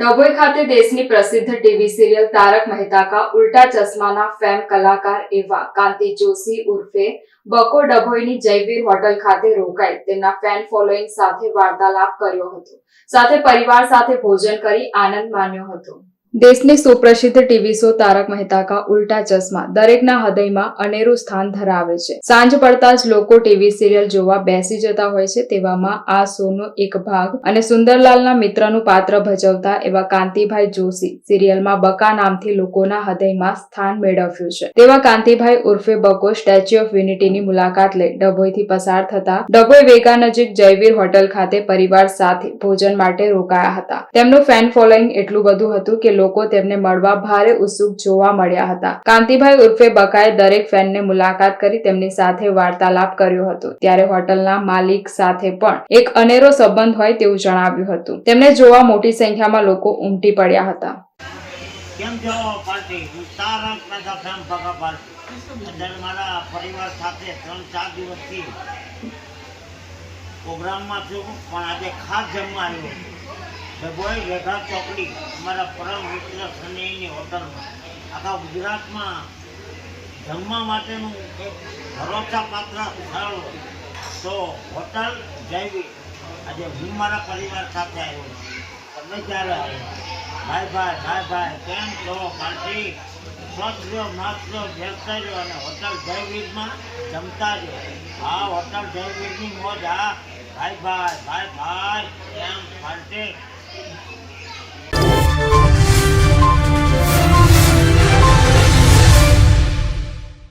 ડભોઈ ખાતે દેશની પ્રસિદ્ધ ટીવી સિરિયલ તારક મહેતા કા ઉલ્ટા ચશ્માના ફેમ કલાકાર એવા કાંતિ જોશી ઉર્ફે બકો ડભોઈની જયવીર હોટલ ખાતે રોકાઈ તેમના ફેન ફોલોઈંગ સાથે વાર્તાલાપ કર્યો હતો, સાથે પરિવાર સાથે ભોજન કરી આનંદ માણ્યો હતો। દેશની સુપ્રસિદ્ધ ટીવી શો તારક મહેતા કા ઉલ્ટા ચશ્મા દરેકના હૃદયમાં અનેરું સ્થાન ધરાવે છે। સાંજ પડતા જ લોકો ટીવી સિરિયલ જોવા બેસી જતા હોય છે। તેવામાં આ શોનો એક ભાગ અને સુંદરલાલના મિત્રનું પાત્ર ભજવતા એવા કાંતિભાઈ જોશી સિરિયલમાં બકા નામથી લોકોના હૃદયમાં સ્થાન મેળવ્યું છે। તેવા કાંતિભાઈ ઉર્ફે બકો સ્ટેચ્યુ ઓફ યુનિટીની મુલાકાત લઈ ડભોઈથી પસાર થતા ડભોઈ વેગા નજીક જયવીર હોટલ ખાતે પરિવાર સાથે ભોજન માટે રોકાયા હતા। તેમનું ફેન ફોલોઈંગ એટલું બધું હતું કે લોકો તેમને મળવા ભારે ઉત્સુક જોવા મળ્યા હતા। કાંતિભાઈ ઉર્ફે બકાએ દરેક ફેનને મુલાકાત કરી તેમની સાથે વાર્તાલાપ કર્યો હતો। ત્યારે હોટલના માલિક સાથે પણ એક અનેરો સંબંધ હોય તેવું જણાવ્યું હતું। તેમને જોવા મોટી સંખ્યામાં લોકો ઉમટી પડ્યા હતા। કેમ છો પાર્ટી? હું તારક મહેતા ફેમ બકા પાર્ટી અત્યારે મારા પરિવાર સાથે 3-4 દિવસથી પ્રોગ્રામમાં છું, પણ આજે ખાસ જમવા આવ્યો ડભોઈ વેગા ચોકડી અમારા પરમ મિત્ર સનેહીની હોટલમાં। આખા ગુજરાતમાં જમવા માટેનું એક ભરોસાપાત્ર સ્થળ તો હોટલ જયવીર। આજે હું મારા પરિવાર સાથે આવ્યો છું। તમે ક્યારે આવ્યો? ભાઈ કેમ છો પાર્ટી? સ્વચ્છ રહ્યો, મસ્ત રહ્યો, વ્યવસાય રહ્યો અને હોટલ જયવીરમાં જમતા રહ્યો। આ હોટલ જયવીરની મોજ। આ ભાઈ કેમ પાર્ટી?